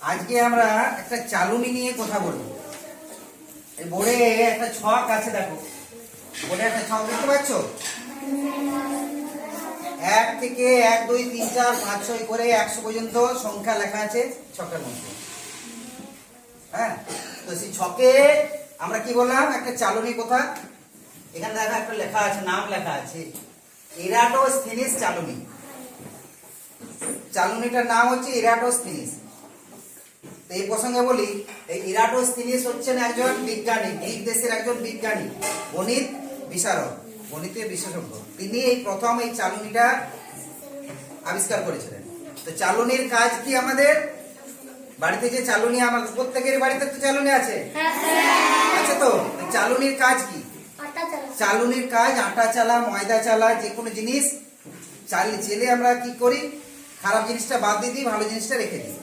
আজকে আমরা একটা চালুনি নিয়ে কথা বলবো। এই বোর্ডে একটা ছক আছে, দেখো বোর্ডে একটা ছক দেখতে পাচ্ছ। 1 থেকে 1 2 3 4 5 6 করে 100 পর্যন্ত সংখ্যা লেখা আছে ছকের মধ্যে। হ্যাঁ, তো সেই ছকে আমরা কি বললাম, একটা চালুনি কথা। এখানে দেখো একটা লেখা আছে, নাম লেখা আছে এরাটোস্থেনিস চালুনি। চালুনিটার নাম হচ্ছে এরাটোস্থেনিস। তো এই প্রসঙ্গে বলি, এই এরাটোস্থেনিস হচ্ছেন একজন বিজ্ঞানী, গ্রিক দেশের একজন বিজ্ঞানী, গণিত বিশারদ, গণিতের বিশেষজ্ঞ। তিনি এই প্রথম এই চালুনিটা আবিষ্কার করেছিলেন। তো চালুনির কাজ কি? আমাদের বাড়িতে যে চালুনি, আমাদের প্রত্যেকের বাড়িতে তো চালুনি আছে, আছে তো। চালুনির কাজ কি? চালুনির কাজ আটা চালা, ময়দা চালা, যে কোনো জিনিস চেলে আমরা কি করি, খারাপ জিনিসটা বাদ দিয়ে দিই, ভালো জিনিসটা রেখে দিই।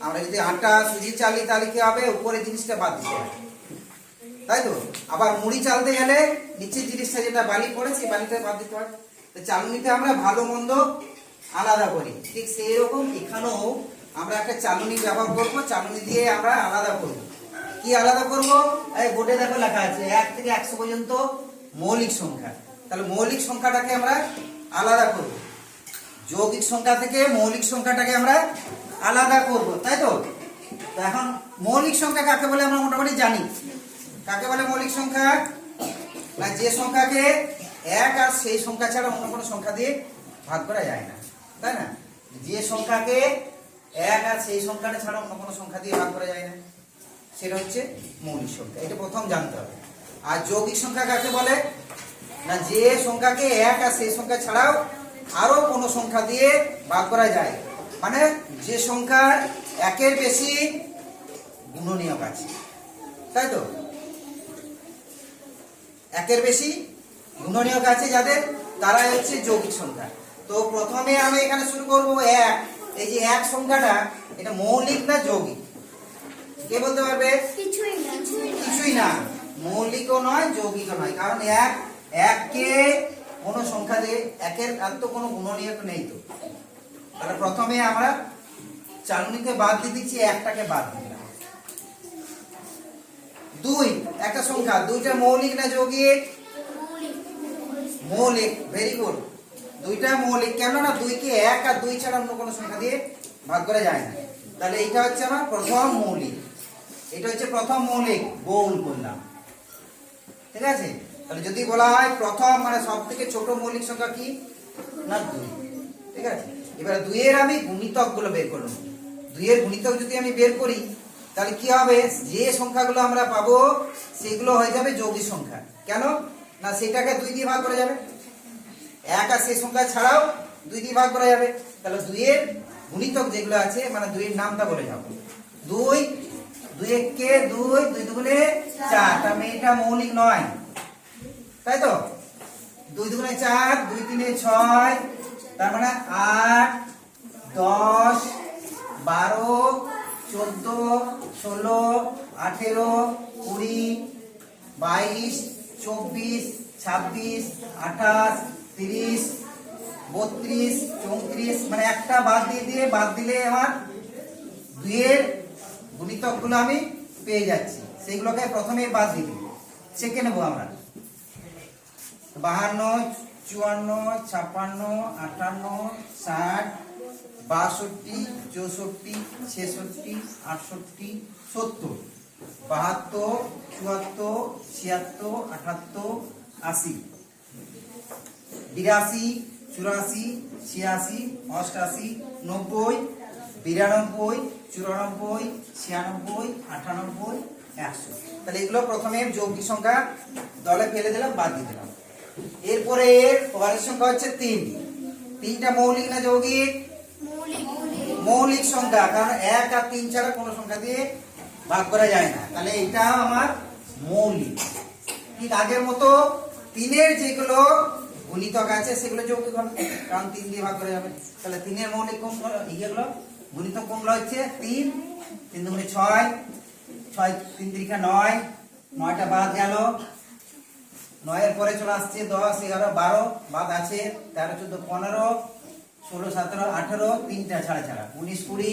আমরা যদি আটা সুজি চালি তাহলে কি হবে, উপরের জিনিসটা বাদ দিতে হবে, তাই তো। আবার মুড়ি চালতে গেলে নিচের জিনিসটা যেটা বালি পড়ে সেই বালিটা বাদ দিতে হয়। তো চালুনিতে আমরা ভালো মন্দ আলাদা করি, ঠিক সেই রকম এখানেও আমরা একটা চালুনি ব্যবহার করবো। চালুনি দিয়ে আমরা আলাদা করব। কি আলাদা করব? এই বোর্ডে দেখো লেখা আছে 1 থেকে 100 পর্যন্ত মৌলিক সংখ্যা। তাহলে মৌলিক সংখ্যাটাকে আমরা আলাদা করব, যৌগিক সংখ্যা থেকে মৌলিক সংখ্যাটাকে আমরা আলাদা করব, তাই তো। এখন মৌলিক সংখ্যা কাকে বলে আমরা মোটামুটি জানি। কাকে বলে মৌলিক সংখ্যা? না, যে সংখ্যাকে 1 আর সেই সংখ্যা ছাড়া অন্য কোনো সংখ্যা দিয়ে ভাগ করা যায় না, তাই না। যে সংখ্যাকে 1 আর সেই সংখ্যাটা ছাড়া অন্য কোনো সংখ্যা দিয়ে ভাগ করা যায় না, সেটা হচ্ছে মৌলিক সংখ্যা। এটা প্রথম জানতে হবে। আর যৌগিক সংখ্যা কাকে বলে? না, যে সংখ্যাকে 1 আর সেই সংখ্যা ছাড়াও আরো কোনো সংখ্যা দিয়ে ভাগ করা যায়, মানে যে সংখ্যার 1 বেশি গুণনীয়ক আছে, তাই তো। 1 বেশি গুণনীয়ক আছে যাদের, তারাই হচ্ছে যৌগিক সংখ্যা। তো প্রথমে আমি এখানে শুরু করব 1। এই যে 1 সংখ্যাটা, এটা মৌলিক না যৌগিক? কে বলতে পারবে? কিছুই না, মৌলিকও নয় যৌগিকও নয়। কারণ 1 কে কোন সংখ্যা দিয়ে 1-এর আর তো কোনো গুণনীয়ক নেই। তো তাহলে প্রথমে আমরা চালুনিতে বাদ দিয়ে দিচ্ছি, 1টাকে বাদ দিলাম। 2 একটা সংখ্যা, 2টা মৌলিক না যৌগিক? মৌলিক। ভেরি গুড, 2টা মৌলিক। কেন না, 2 কে 1 আর 2 ছাড়া অন্য কোনো সংখ্যা দিয়ে ভাগ করা যায় না। তাহলে এটা হচ্ছে আমার প্রথম মৌলিক। এটা হচ্ছে প্রথম মৌলিক, বহুল করলাম, ঠিক আছে। তাহলে যদি বলা হয় প্রথম মানে সব থেকে ছোট মৌলিক সংখ্যা কি? না, 2, ঠিক আছে। এবারে 2 এর আমি গুণিতক গুলো বের করলাম। 2 এর গুণিতক যদি আমি বের করি তাহলে কি হবে, যে সংখ্যাগুলো আমরা পাবো সেগুলো হয়ে যাবে যৌগিক সংখ্যা। কেন না, সেটাকে 2 দিয়ে ভাগ করা যাবে, 1 আর সেই সংখ্যা ছাড়াও 2 দিয়ে ভাগ করা যাবে। তাহলে 2 এর গুণিতক যেগুলো আছে, মানে 2 এর নামটা বলে যাবো। 2 1 কে 2, 2 দুগুণে 4, তার মানে এটা মৌলিক নয়, তাই তো। 2 দুগুণে 4, 2 3 6, তার মানে 8 10 12 14 16 18 20 22 24 26 28 30 32 34, মানে একটা বাদ দিলে আমার 2 এর গুণিতকগুলো আমি পেয়ে যাচ্ছি। সেগুলোকে প্রথমে বাদ দিবি, চেকে নেবো আমরা। 52 54 56 58 60 62 64 66 68 70 72 74 76 78 80 82 84 86 88 90 92 94 96 98 100। তাহলে এগুলো প্রথমে যৌগিক সংখ্যা দলে ফেলে দিলাম, বাদ দিয়ে দিলাম। এরপরে এর পরের সংখ্যা হচ্ছে 3। 3টা মৌলিক না যৌগিক? মৌলিক সংখ্যা, কারণ 1 আর 3 ছাড়া কোনো সংখ্যা দিয়ে ভাগ করা যায় না। তাহলে এটা আমার মৌলিক। ঠিক আগের মতো 3 এর যেগুলো গুণিতক আছে সেগুলো যৌগিক হবে, কারণ 3 দিয়ে ভাগ করা যাবে। তাহলে 3 এর মৌলিক কোনগুলো, এইগুলো গুণিতক কোনগুলো হচ্ছে 3 3 দুগুণে 6, 6 3 3 9, 9টা বাদ গেল। 9 এর পরে চলে আসছে 10 11 12, বাদ আছে 13 14 15 16 17 18, 3টা ছাড়া 19 20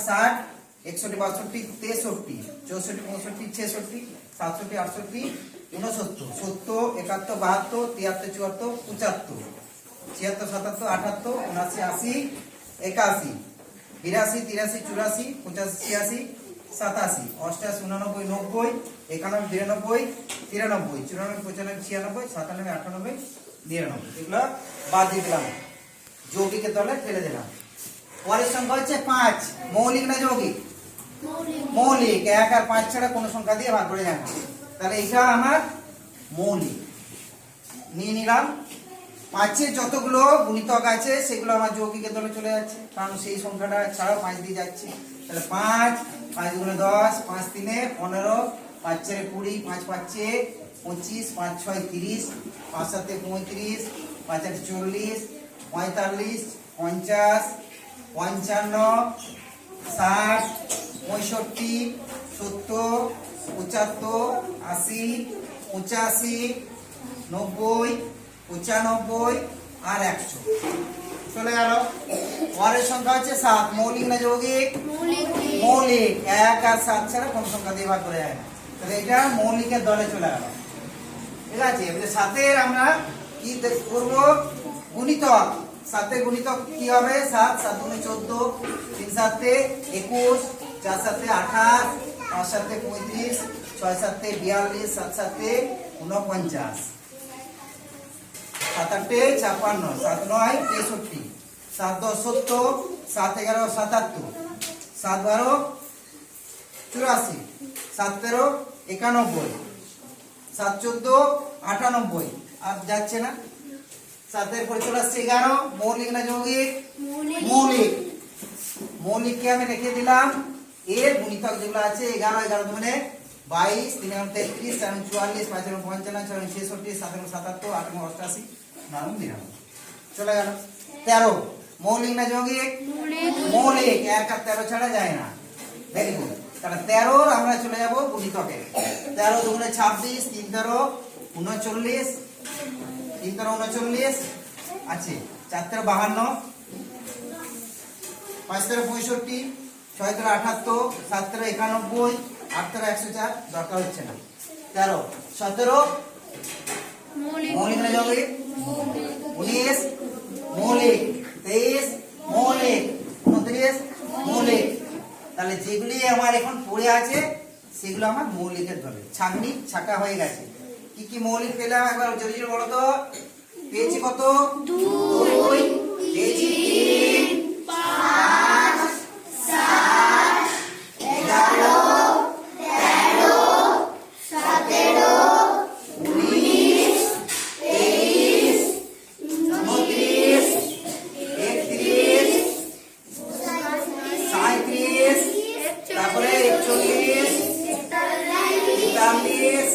60, 61, 62, 63, 64, 65, 66, 67, 68, 69, 70, 71, 72, 73, 74, 75, 76, 77, 78, 79, 80, 81, 82, 83, 84, 85, 86, 87, 88, 89, 90, 91, 92, 93, 94, 95, 96, 97, 98, 99 এগুলো বাদ দিয়ে দিলাম, যৌগিকের দলে ফেলে দিলাম। পরের সংখ্যা হচ্ছে 5, মৌলিক না যৌগিক? মৌলিক। 1 আর 5 ছাড়া কোনো সংখ্যা দিয়ে ভাগ করে যায় না, তাহলে এটা আমার মৌলিক নিয়ে নিলাম। 5 এর যতগুলো গুণিতক আছে সেগুলো আমার যৌগিকের দলে চলে যাচ্ছে, কারণ সেই সংখ্যাটা ছাড়াও 5 দিয়ে যাচ্ছে। তাহলে 5, 5 গুণে 10, 5 3 15, 5 4 20, 5 5 25, 5 6 30, 5 7 35, 5 8 40, 45, 50, 55, 60, 65, 70, 75, 80, 85, 90, 95 আর 100 চলে গেল। পরের সংখ্যা হচ্ছে 7, মৌলিক না যৌগিক? মৌলিক। 1 আর 7 ছাড়া কোন সংখ্যা দিয়ে ভাগ করে যায় না, তাহলে এটা মৌলিকের দলে চলে গেল। ঠিক আছে, এবারে 7 আমরা কি করব? গুণিতক। 7 গুণিতক কি হবে? 7 7 গুণে 14, 3 7 21, 4 7 28, 5 7 35, 6 7 42, 7 7 49, 7 8 56, 7 9 63, 7 10 70, 7 11 77, 7 12 84, 7 13 91, 7 14 98 আর যাচ্ছে না। 7 এর পরে চলে আসছে 11, মৌলিক না যৌগিক? মৌলিক। মৌলিককে আমি রেখে দিলাম, এর গুণিতক যেগুলো আছে 11, 11 মানে 22, 3 33, 4 44, 5 55, 6 66, 7 77, 8 88, 9 99 চলে গেল। 13, মৌলিক না যৌগিক? মৌলিক। 1 আর 13 ছাড়া যায় না। Very good. তাহলে 13 আমরা চলে যাব গুণিতকে। 13 দুগুণে 26, 3 13 39, 3 13 39 আছে, 4 13 52, 5 13 65, 6 13 78, 7 13 91, 8 13 104 দরকার হচ্ছে না। 13 17 মৌলিক না যৌগিক? 19 মৌলিক, 23 মৌলিক, 29 মৌলিক। তাহলে যেগুলি আমার এখন পড়ে আছে সেগুলো আমার মৌলিকের দলে ছাঁকনি ছাকা হয়ে গেছে। কি কি মৌলিক পেলাম একবার জোরে জোরে বলো তো। পেয়েছি কত? 2, পেয়েছি 3, 5, 7, 11, 13, 17, 19, 23, 29, 31, 37, তারপরে 41, 43,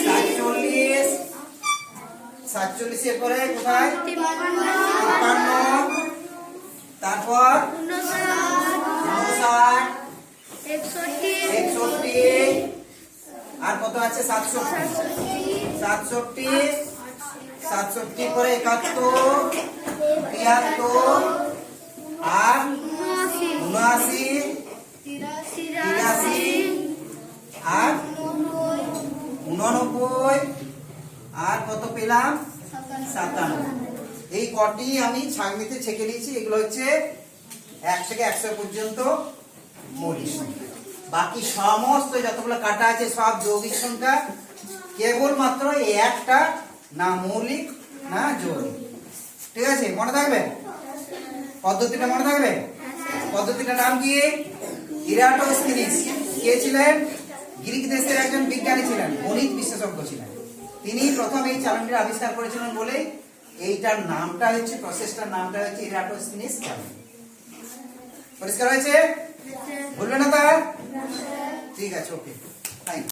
47, 47 এর পরে কোথায়? 53, তারপর 59, 61 আর কত আছে? 67, 67 পরে 71, 73 আর 79, 83 আর 89 আর কত পেলাম? 57। এই কটি আমি ছাঁকনিতে ছেঁকে নিয়েছি। এগুলো হচ্ছে 1 থেকে 100 পর্যন্ত মৌলিক সংখ্যা। বাকি সমস্ত যতগুলো কাটা আছে সব যৌগিক সংখ্যা, কেবলমাত্র এই একটা না মৌলিক না যৌগিক। ঠিক আছে, মনে থাকবে? পদ্ধতিটা মনে থাকবে? পদ্ধতিটার নাম কি? ইরাটোস্থেনিস। কে ছিলেন? গ্রিক দেশের একজন বিজ্ঞানী ছিলেন, গণিত বিশেষজ্ঞ ছিলেন। তিনি প্রথম এই চালনটি আবিষ্কার করেছিলেন বলে এইটার নামটা হচ্ছে, প্রসেসটার নামটা হচ্ছে ইরাটোস্থেনিস চালন। পরিষ্কার হয়েছে? ভুলবে না তা? ঠিক আছে, ওকে, থ্যাংক ইউ।